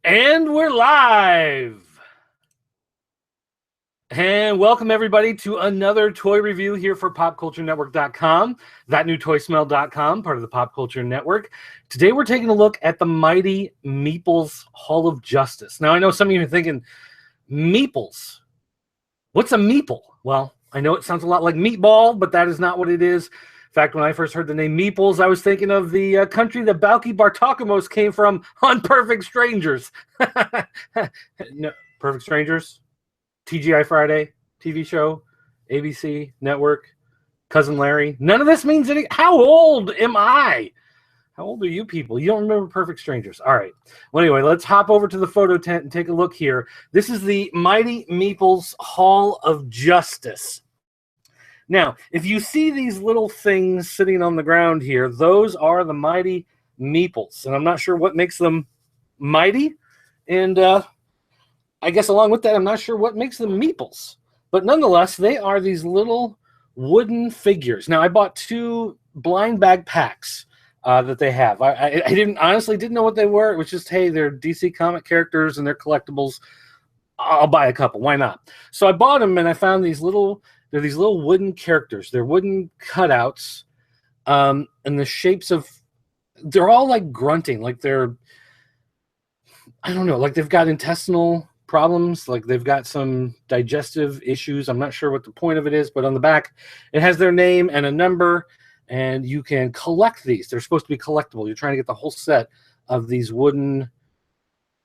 And we're live. And welcome everybody to another toy review here for PopCultureNetwork.com, ThatNewToySmell.com, part of the Pop Culture Network. Today we're taking a look at the mighty Meeples Hall of Justice. Now I know some of you are thinking, Meeples? What's a meeple? Well, I know it sounds a lot like meatball, but that is not what it is. In fact, when I first heard the name Meeples, I was thinking of the country that Balky Bartakamos came from on Perfect Strangers. No, Perfect Strangers? TGI Friday, TV show, ABC, network, Cousin Larry. None of this means anything. How old am I? How old are you people? You don't remember Perfect Strangers. All right. Well, anyway, let's hop over to the photo tent and take a look here. This is the mighty Meeples Hall of Justice. Now, if you see these little things sitting on the ground here, those are the mighty Meeples. And I'm not sure what makes them mighty. And I guess along with that, I'm not sure what makes them Meeples. But nonetheless, they are these little wooden figures. Now, I bought 2 blind bag packs that they have. I honestly didn't know what they were. It was just, hey, they're DC comic characters and they're collectibles. I'll buy a couple. Why not? So I bought them and I found these little... They're these little wooden characters. They're wooden cutouts, and the shapes of... They're all like grunting, like they're... I don't know, like they've got intestinal problems, like they've got some digestive issues. I'm not sure what the point of it is, but on the back, it has their name and a number, and you can collect these. They're supposed to be collectible. You're trying to get the whole set of these wooden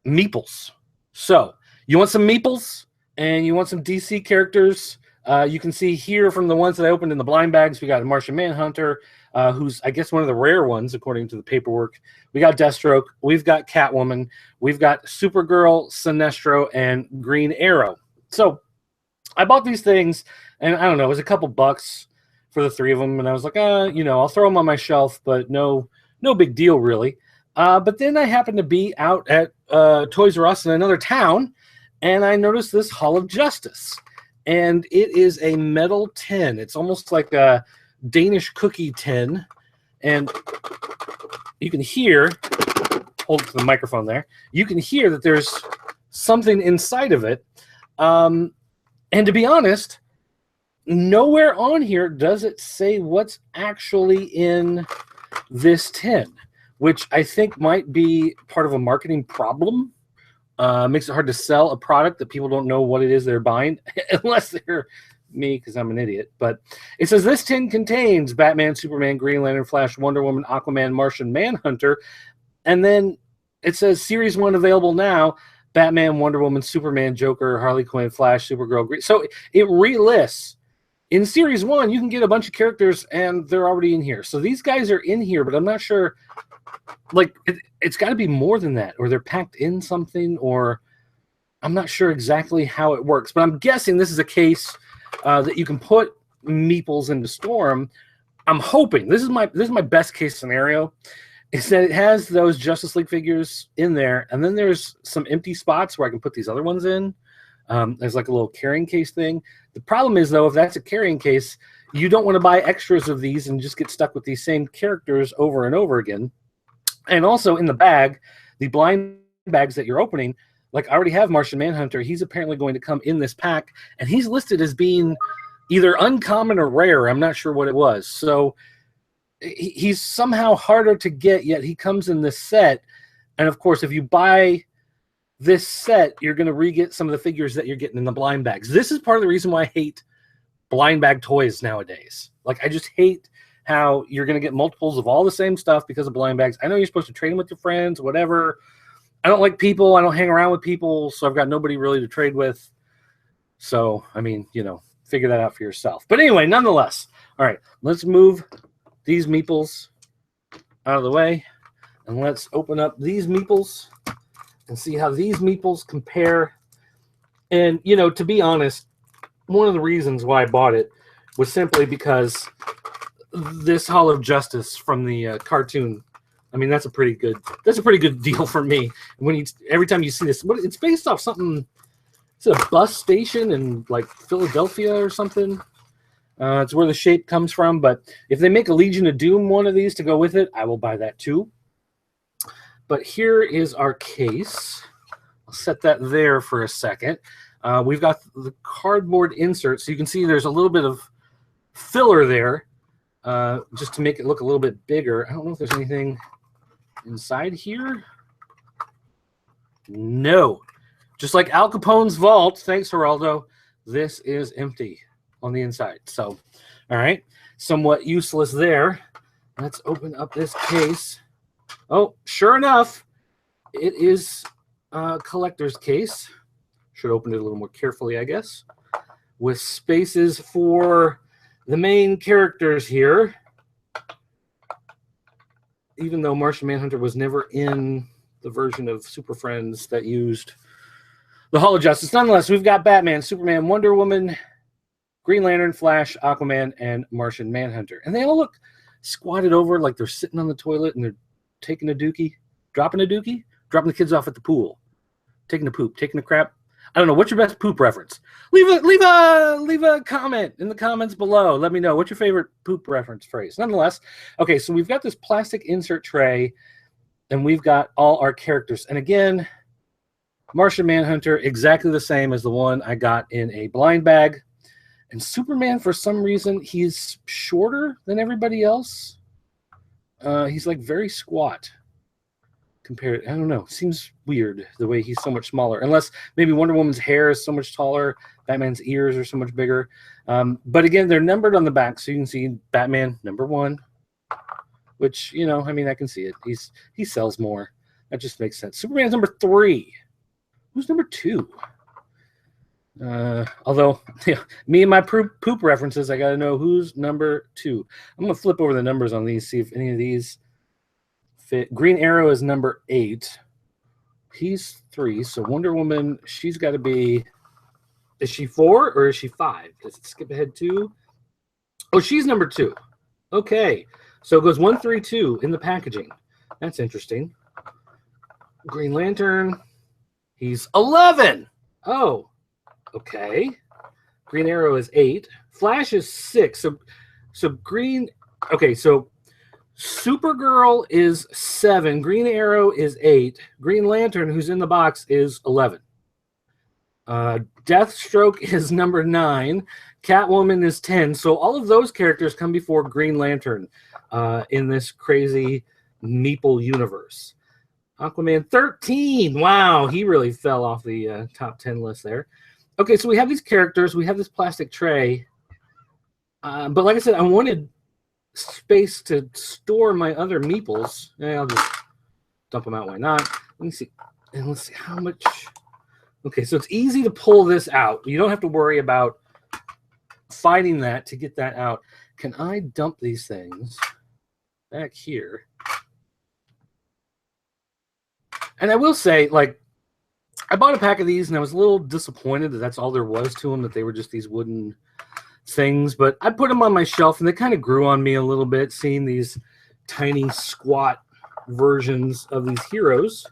Meeples. So, you want some Meeples, and you want some DC characters. You can see here from the ones that I opened in the blind bags, we got a Martian Manhunter, who's, I guess, one of the rare ones, according to the paperwork. We got Deathstroke. We've got Catwoman. We've got Supergirl, Sinestro, and Green Arrow. So I bought these things, and I don't know, it was a couple bucks for the 3 of them, and I was like, I'll throw them on my shelf, but no big deal, really. But then I happened to be out at Toys R Us in another town, and I noticed this Hall of Justice. And it is a metal tin. It's almost like a Danish cookie tin. And you can hear, hold it to the microphone there, you can hear that there's something inside of it. And to be honest, nowhere on here does it say what's actually in this tin, which I think might be part of a marketing problem. Makes it hard to sell a product that people don't know what it is they're buying, unless they're me, because I'm an idiot. But it says this tin contains Batman, Superman, Green Lantern, Flash, Wonder Woman, Aquaman, Martian Manhunter, and then it says Series 1 available now, Batman, Wonder Woman, Superman, Joker, Harley Quinn, Flash, Supergirl, Green. So it relists. In Series 1, you can get a bunch of characters, and they're already in here. So these guys are in here, but I'm not sure... Like, it's got to be more than that, or they're packed in something, or I'm not sure exactly how it works. But I'm guessing this is a case that you can put Meeples into Storm. I'm hoping this is my best case scenario, is that it has those Justice League figures in there, and then there's some empty spots where I can put these other ones in. There's like a little carrying case thing. The problem is, though, if that's a carrying case, you don't want to buy extras of these and just get stuck with these same characters over and over again. And also in the bag, the blind bags that you're opening, like I already have Martian Manhunter. He's apparently going to come in this pack, and he's listed as being either uncommon or rare. I'm not sure what it was. So he's somehow harder to get, yet he comes in this set. And of course, if you buy this set, you're going to re-get some of the figures that you're getting in the blind bags. This is part of the reason why I hate blind bag toys nowadays. Like, I just hate how you're going to get multiples of all the same stuff because of blind bags. I know you're supposed to trade them with your friends, whatever. I don't like people. I don't hang around with people, so I've got nobody really to trade with. So, I mean, figure that out for yourself. But anyway, nonetheless, all right, let's move these Meeples out of the way, and let's open up these Meeples and see how these Meeples compare. And, to be honest, one of the reasons why I bought it was simply because this Hall of Justice from the cartoon, I mean, that's a pretty good deal for me. When every time you see this, it's based off something. It's a bus station in like Philadelphia or something. It's where the shape comes from. But if they make a Legion of Doom one of these to go with it, I will buy that too. But here is our case. I'll set that there for a second. We've got the cardboard insert, so you can see there's a little bit of filler there just to make it look a little bit bigger. I don't know if there's anything inside here. No. Just like Al Capone's vault, thanks, Geraldo, this is empty on the inside. So, all right, somewhat useless there. Let's open up this case. Oh, sure enough, it is a collector's case. Should open it a little more carefully, I guess, with spaces for the main characters here. Even though Martian Manhunter was never in the version of Super Friends that used the Hall of Justice. Nonetheless, we've got Batman, Superman, Wonder Woman, Green Lantern, Flash, Aquaman, and Martian Manhunter. And they all look squatted over like they're sitting on the toilet and they're taking a dookie, dropping the kids off at the pool, taking a poop, taking a crap. I don't know. What's your best poop reference? Leave a comment in the comments below. Let me know. What's your favorite poop reference phrase? Nonetheless, okay, so we've got this plastic insert tray, and we've got all our characters. And again, Martian Manhunter, exactly the same as the one I got in a blind bag. And Superman, for some reason, he's shorter than everybody else. He's like very squat. Compared, I don't know, seems weird the way he's so much smaller, unless maybe Wonder Woman's hair is so much taller, Batman's ears are so much bigger. But again, they're numbered on the back, so you can see Batman #1, which, you know, I mean, I can see it. He sells more. That just makes sense. Superman's #3. Who's #2? Although, yeah, me and my poop references, I got to know who's #2. I'm going to flip over the numbers on these, see if any of these fit. Green Arrow is #8. He's 3. So Wonder Woman, she's got to be. Is she 4 or is she 5? Does it skip ahead 2? Oh, she's #2. Okay, so it goes 1, 3, 2 in the packaging. That's interesting. Green Lantern, he's 11. Oh, okay. Green Arrow is 8. Flash is 6. So Green. Okay, so Supergirl is 7. Green Arrow is 8. Green Lantern, who's in the box, is 11. Deathstroke is #9. Catwoman is 10. So all of those characters come before Green Lantern in this crazy Meeple universe. Aquaman 13. Wow, he really fell off the top 10 list there. Okay, so we have these characters. We have this plastic tray. But like I said, I wanted space to store my other Meeples. I'll just dump them out. Why not? Let me see. And let's see how much. Okay, so it's easy to pull this out. You don't have to worry about fighting that to get that out. Can I dump these things back here? And I will say, like, I bought a pack of these and I was a little disappointed that that's all there was to them, that they were just these wooden things, but I put them on my shelf and they kind of grew on me a little bit, seeing these tiny squat versions of these heroes.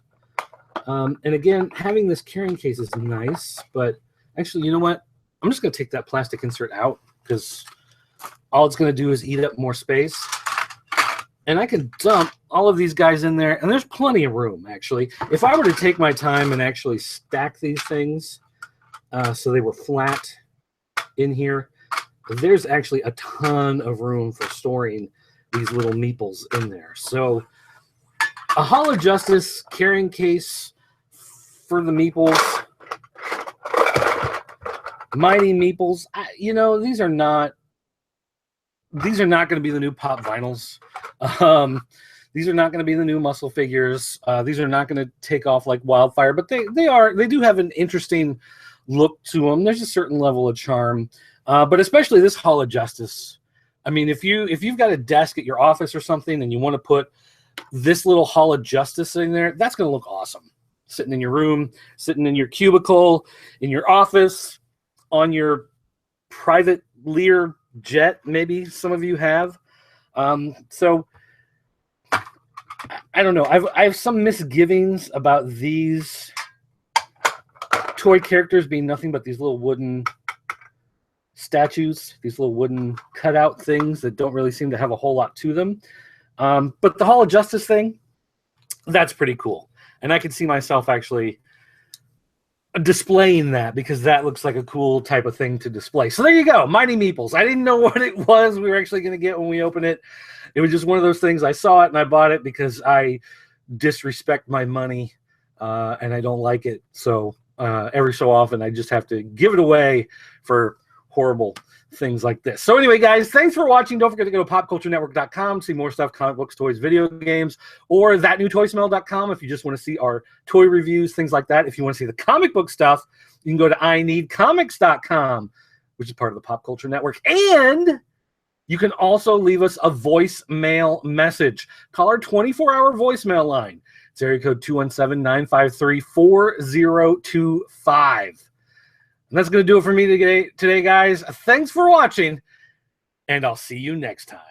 And again, having this carrying case is nice, but actually, you know what? I'm just going to take that plastic insert out because all it's going to do is eat up more space. And I can dump all of these guys in there, and there's plenty of room, actually. If I were to take my time and actually stack these things so they were flat in here, there's actually a ton of room for storing these little Meeples in there. So a Hall of Justice carrying case for the Meeples. Mighty Meeples. You know, these are not going to be the new pop vinyls. These are not going to be the new muscle figures. These are not going to take off like wildfire, but they do have an interesting look to them. There's a certain level of charm. But especially this Hall of Justice. I mean, if you've got a desk at your office or something and you want to put this little Hall of Justice in there, that's going to look awesome. Sitting in your room, sitting in your cubicle, in your office, on your private Lear jet, maybe some of you have. So I don't know. I have some misgivings about these toy characters being nothing but these little wooden statues, these little wooden cutout things that don't really seem to have a whole lot to them. But the Hall of Justice thing, that's pretty cool. And I could see myself actually displaying that because that looks like a cool type of thing to display. So there you go, Mighty Meeples. I didn't know what it was we were actually going to get when we opened it. It was just one of those things. I saw it and I bought it because I disrespect my money and I don't like it. So every so often I just have to give it away for horrible things like this. So anyway, guys, thanks for watching. Don't forget to go to popculturenetwork.com, see more stuff, comic books, toys, video games, or thatnewtoysmell.com if you just want to see our toy reviews, things like that. If you want to see the comic book stuff, you can go to ineedcomics.com, which is part of the Pop Culture Network. And you can also leave us a voicemail message. Call our 24-hour voicemail line. It's area code 217-953-4025. And that's going to do it for me today, guys. Thanks for watching, and I'll see you next time.